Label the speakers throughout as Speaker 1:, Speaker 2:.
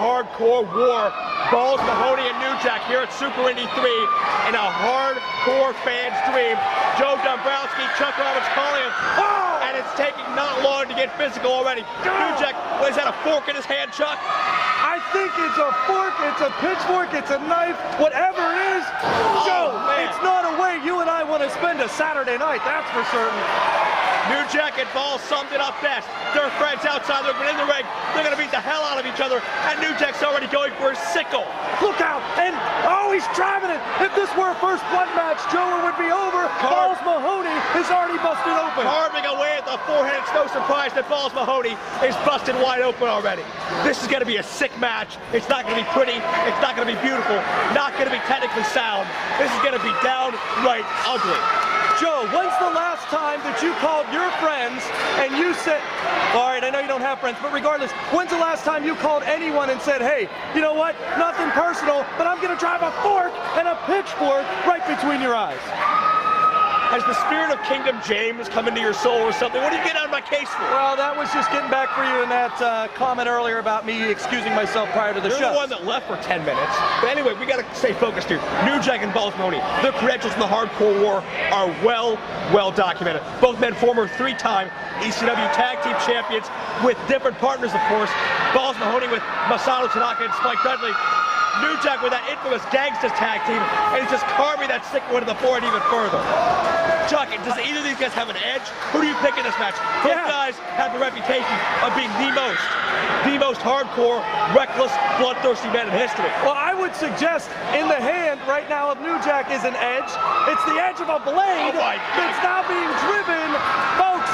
Speaker 1: hardcore war. Balls, Mahoney, and New Jack here at Super Indy 3 in a hardcore fan's dream. Joe Dombrowski, Chuck Roberts calling him. Oh! And it's taking not long to get physical already. New Jack, what is that, a fork in his hand, Chuck?
Speaker 2: I think it's a fork, it's a pitchfork, it's a knife, whatever it is. Joe, it's not a way you and I want to spend a Saturday night, that's for certain.
Speaker 1: New Jack and Balls summed it up best. They're friends outside, they're in the ring. They're going to beat the hell out of each other. And New Jack's already going for his sickle.
Speaker 2: Look out! And, oh, he's driving it. If this were a first blood match, Joe, it would be over. Balls Mahoney is already busted open.
Speaker 1: Carving away at the forehead. It's no surprise that Balls Mahoney is busted wide open already. This is going to be a sick match. It's not going to be pretty. It's not going to be beautiful. Not going to be technically sound. This is going to be downright ugly.
Speaker 2: Joe, when's the last time that you called your friends and you said, all right, I know you don't have friends, but regardless, when's the last time you called anyone and said, hey, you know what, nothing personal, but I'm going to drive a fork and a pitchfork right between your eyes?
Speaker 1: Has the spirit of Kingdom James come into your soul or something? What are you getting on my case for?
Speaker 2: Well, that was just getting back for you in that comment earlier about me excusing myself prior to the show.
Speaker 1: You're the one that left for 10 minutes. But anyway, we got to stay focused here. New Jack and Balls Mahoney, their credentials in the hardcore war are well documented. Both men former 3-time ECW Tag Team Champions with different partners, of course. Balls Mahoney with Masato Tanaka and Spike Dudley. New Jack with that infamous Gangsters tag team, and he's just carving that sick one to the forehead even further. Chuck, does either of these guys have an edge? Who do you pick in this match? Both guys have the reputation of being the most hardcore, reckless, bloodthirsty men in history.
Speaker 2: Well, I would suggest in the hand right now of New Jack is an edge. It's the edge of a blade that's now being driven. Folks,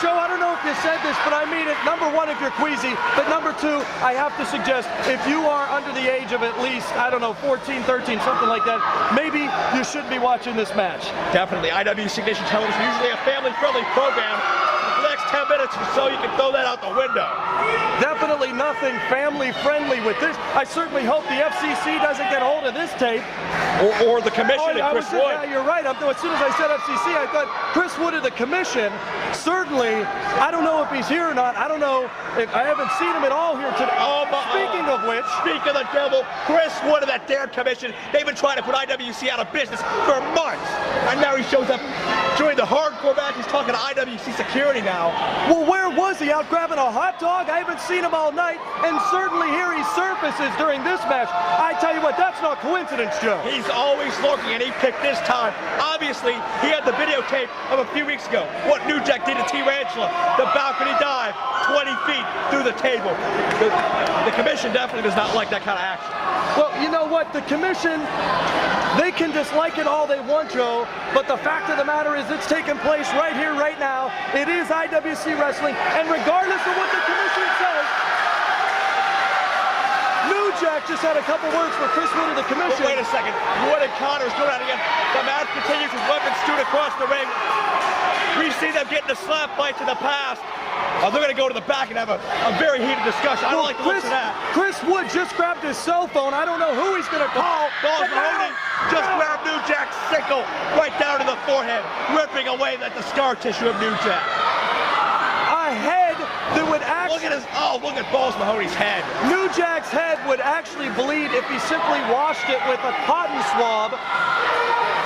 Speaker 2: Joe, I don't know if you said this, but I mean it. Number one, if you're queasy, but number two, I have to suggest, if you are under the age of at least, I don't know, 14, 13, something like that, maybe you should be watching this match.
Speaker 1: Definitely. IWC Ignition Television, usually a family-friendly program. For the next 10 minutes or so, you can throw that out the window.
Speaker 2: Definitely nothing family-friendly with this. I certainly hope the FCC doesn't get hold of this tape.
Speaker 1: Or the commission and Chris Wood.
Speaker 2: Yeah, you're right. As soon as I said FCC, I thought Chris Wood of the commission. Certainly, I don't know if he's here or not. I don't know. I haven't seen him at all here today. Speaking of which.
Speaker 1: Speak of the devil, Chris Wood of that damn commission. They've been trying to put IWC out of business for months. And now he shows up during the hardcore match. He's talking to IWC security now.
Speaker 2: Well, where was he? Out grabbing a hot dog? I haven't seen him all night. And certainly here he surfaces during this match. I tell you what, that's not coincidence, Joe.
Speaker 1: He's always lurking, and he picked this time. Obviously, he had the videotape of a few weeks ago. What New Jack did to T-Rantula. The balcony dive, 20 feet through the table. The commission definitely does not like that kind of action.
Speaker 2: Well, you know what? The commission, they can dislike it all they want, Joe, but the fact of the matter is it's taking place right here, right now. It is IWC Wrestling, and regardless of what the commission says, New Jack just had a couple words for Chris Wood of the commission.
Speaker 1: But wait a second. Wood and Connors go out again. The match continues with weapons strewn across the ring. We've seen them get into slap fights in the past. They're going to go to the back and have a very heated discussion. I don't like the looks of that.
Speaker 2: Chris Wood just grabbed his cell phone. I don't know who he's going to call.
Speaker 1: Balls Mahoney just grabbed New Jack's sickle right down to the forehead, ripping away the scar tissue of New Jack.
Speaker 2: A head that would actually...
Speaker 1: Look at Balls Mahoney's head.
Speaker 2: New Jack's head would actually bleed if he simply washed it with a cotton swab.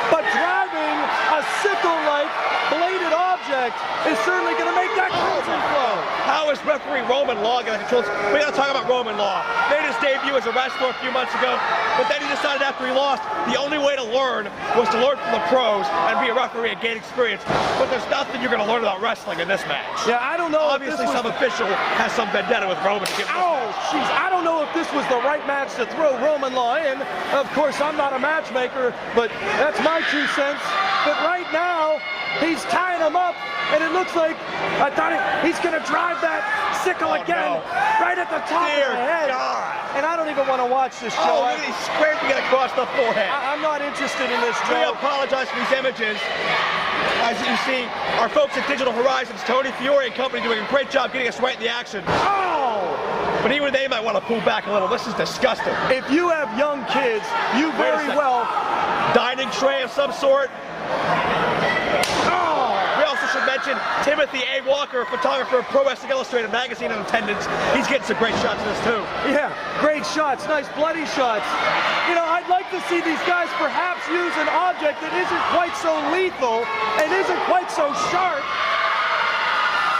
Speaker 2: But driving a sickle-like bladed object is certainly going to make that crimson flow.
Speaker 1: How is referee Roman Law going to control this? We got to talk about Roman Law. Made his debut as a wrestler a few months ago, but then he decided after he lost, the only way to learn was to learn from the pros and be a referee and gain experience. But there's nothing you're going to learn about wrestling in this match.
Speaker 2: Yeah, I don't know.
Speaker 1: Obviously, some official has some vendetta with Roman.
Speaker 2: Oh, jeez. I don't know if this was the right match to throw Roman Law in. Of course, I'm not a matchmaker, but that's my 2 cents. But right now, he's tying him up, and it looks like he's going to drive that sickle again right at the top of the head.
Speaker 1: God.
Speaker 2: And I don't even want to watch this, Joe.
Speaker 1: Oh, he's scraping it across the forehead.
Speaker 2: I'm not interested in this, Joe.
Speaker 1: We apologize for these images. As you see, our folks at Digital Horizons, Tony Fiore and company, doing a great job getting us right in the action.
Speaker 2: Oh!
Speaker 1: But even they might want to pull back a little. This is disgusting.
Speaker 2: If you have young kids, you very well...
Speaker 1: Dining tray of some sort.
Speaker 2: Oh!
Speaker 1: We also should mention Timothy A. Walker, photographer of Pro Wrestling Illustrated magazine in attendance. He's getting some great shots in this too.
Speaker 2: Yeah, great shots, nice bloody shots. You know, I'd like to see these guys perhaps use an object that isn't quite so lethal and isn't quite so sharp.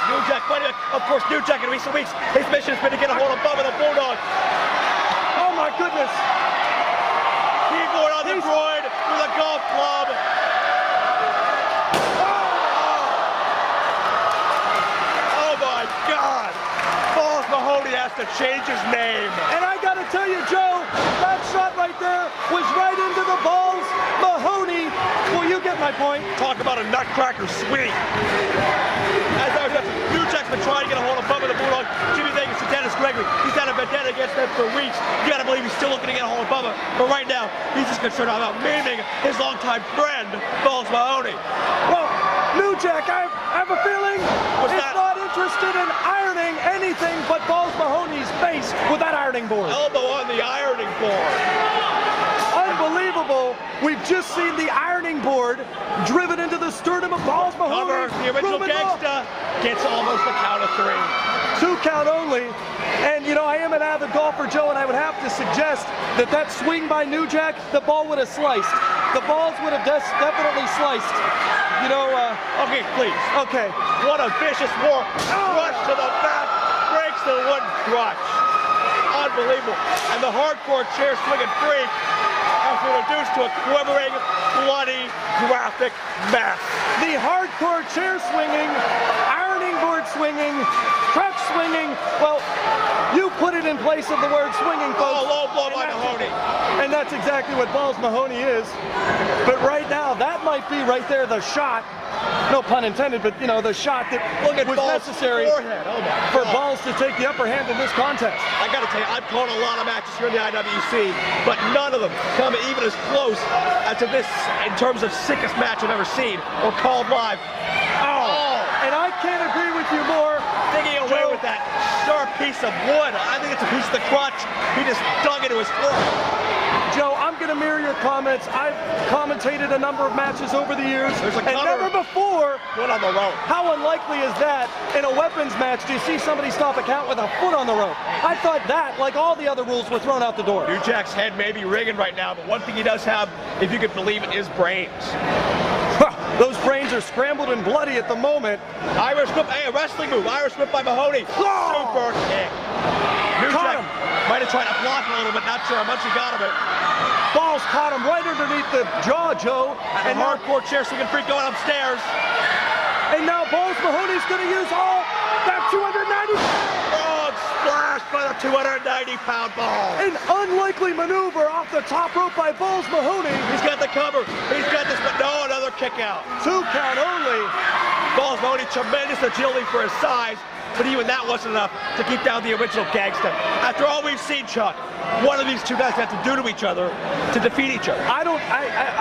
Speaker 1: New Jack, of course, New Jack in recent weeks, his mission has been to get a hold of Bubba the Bulldog.
Speaker 2: Oh my goodness.
Speaker 1: Keyboard on the groin with a golf club. Oh my God. Balls Mahoney has to change his name.
Speaker 2: And I gotta tell you, Joe, that shot right there was right into the balls. Mahoney, well, you get my point.
Speaker 1: Talk about a nutcracker sweet. As I was mentioning, New Jack's been trying to get a hold of Bubba the Bulldog, Jimmy Vegas, and Dennis Gregory. He's had a vendetta against them for weeks. You gotta believe he's still looking to get a hold of Bubba. But right now, he's just concerned about maiming his longtime friend, Balls Mahoney.
Speaker 2: Well, New Jack, I have a feeling he's not interested in ironing anything but Balls Mahoney's face with that ironing board.
Speaker 1: Elbow on the ironing board.
Speaker 2: Unbelievable. We've just seen the ironing board driven into the sternum of Balls Mahoney.
Speaker 1: Cover, the original gangsta gets almost a count of 3.
Speaker 2: 2 count only. And you know, I am an avid golfer, Joe, and I would have to suggest that that swing by New Jack, the ball would have sliced. The balls would have definitely sliced. You know,
Speaker 1: okay, please.
Speaker 2: Okay.
Speaker 1: What a vicious war. Crutch to the back, breaks the wooden crutch. Unbelievable. And the hardcore chair swinging freak has been reduced to a quivering, bloody, graphic mess.
Speaker 2: The hardcore chair swinging, ironing board swinging, crutch swinging, well, you put it in place of the word swinging, folks.
Speaker 1: Oh, low blow by Mahoney.
Speaker 2: And that's exactly what Balls Mahoney is. But right now, that might be right there the shot, no pun intended, but you know, the shot that was necessary for Balls to take the upper hand in this contest.
Speaker 1: I gotta tell you, I've called a lot of matches here in the IWC, but none of them come even as close as to this in terms of sickest match I've ever seen or called live. Oh!
Speaker 2: And I can't agree with you more.
Speaker 1: Digging away with that sharp piece of wood. I think it's a piece of the crutch. He just dug into his foot.
Speaker 2: Joe, I'm going to mirror your comments. I've commentated a number of matches over the years, and never before,
Speaker 1: foot on the rope.
Speaker 2: How unlikely is that in a weapons match do you see somebody stop a count with a foot on the rope? I thought that, like all the other rules, were thrown out the door.
Speaker 1: New Jack's head may be rigging right now, but one thing he does have, if you could believe it, is brains.
Speaker 2: Those brains are scrambled and bloody at the moment.
Speaker 1: Irish whip, hey, a wrestling move. Irish whip by Mahoney. Super kick. New Jack might have tried to block it a little bit, not sure how much he got of it.
Speaker 2: Balls caught him right underneath the jaw, Joe.
Speaker 1: And hardcore chair swinging freak going upstairs.
Speaker 2: And now Balls Mahoney's going to use all that 290.
Speaker 1: Frog splash by the 290-pound ball.
Speaker 2: An unlikely maneuver off the top rope by Balls Mahoney.
Speaker 1: He's got the cover. He's got this, but no, another kick out.
Speaker 2: 2 count only.
Speaker 1: Balls Mahoney, tremendous agility for his size, but even that wasn't enough to keep down the original gangster. After all we've seen, Chuck, what do these two guys have to do to each other to defeat each other?
Speaker 2: I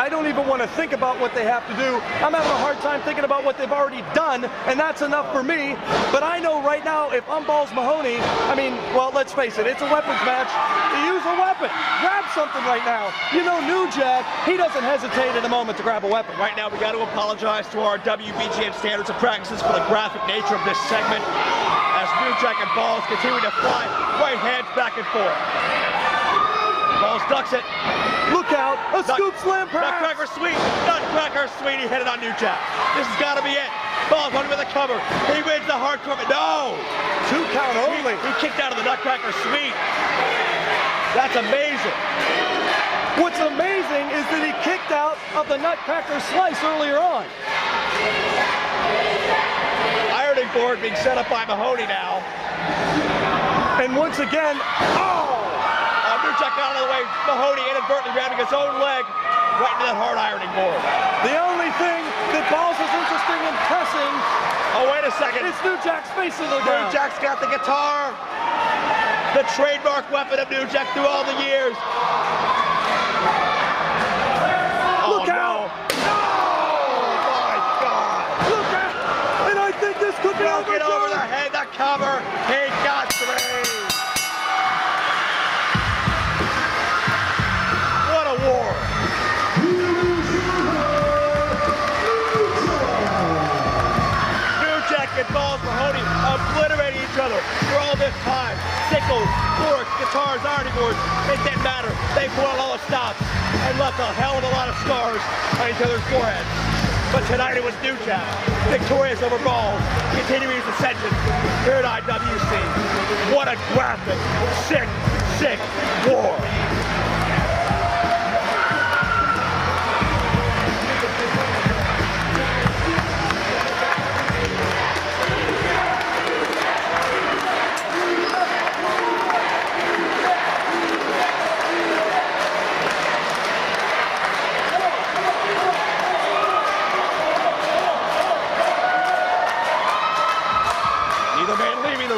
Speaker 2: don't even want to think about what they have to do. I'm having a hard time thinking about what they've already done, and that's enough for me. But I know right now, if I'm Balls Mahoney, I mean, well, let's face it, it's a weapons match. You use a weapon. Grab something right now. You know, New Jack, he doesn't hesitate in a moment to grab a weapon.
Speaker 1: Right now, we got to apologize to our WBGM standards and practices for the graphic nature of this segment, as New Jack and Balls continue to fly right hands back and forth. Balls ducks it.
Speaker 2: Look out, a scoop slam perhaps.
Speaker 1: Nutcracker sweet, Nutcracker sweet. He hit it on New Jack. This has got to be it. Balls running with a cover. He wins the hardcore. No!
Speaker 2: 2 count only.
Speaker 1: He kicked out of the Nutcracker sweet. That's amazing.
Speaker 2: What's amazing is that he kicked out of the Nutcracker slice earlier on.
Speaker 1: Ironing board being set up by Mahoney now.
Speaker 2: And once again,
Speaker 1: New Jack got out of the way. Mahoney inadvertently grabbing his own leg right into that hard ironing board.
Speaker 2: The only thing that Balls is interested in pressing.
Speaker 1: Oh, wait a second.
Speaker 2: It's New Jack's face in the ground.
Speaker 1: New Jack's got the guitar. The trademark weapon of New Jack through all the years.
Speaker 2: Look out!
Speaker 1: No! Oh my God!
Speaker 2: Look out! And I think this could be
Speaker 1: over the head, the cover. He got 3. What a war! this time. Sickles, forks, guitars, ironing boards, it didn't matter. They put on all the stops and left a hell of a lot of scars on each other's foreheads. But tonight it was New Jack, victorious over Balls, continuing his ascension here at IWC. What a graphic, sick, sick war.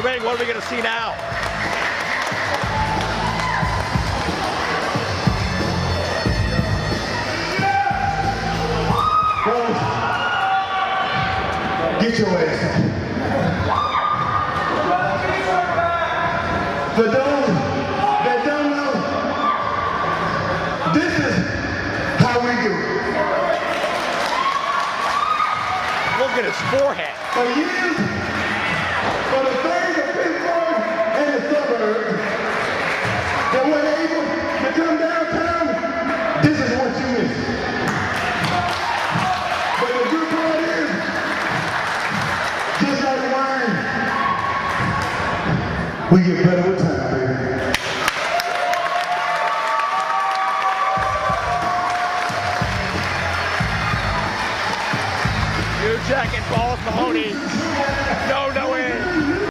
Speaker 1: Ring. What are we going to see now?
Speaker 3: Get your ass up. For those that don't know, this is how we do it.
Speaker 1: Look at his forehead.
Speaker 3: For years, for the fans of Pittsburgh and the suburbs that weren't able to come downtown, this is what you miss. But the good part is, just like wine, we get better with time, baby.
Speaker 1: New Jack and Balls Mahoney.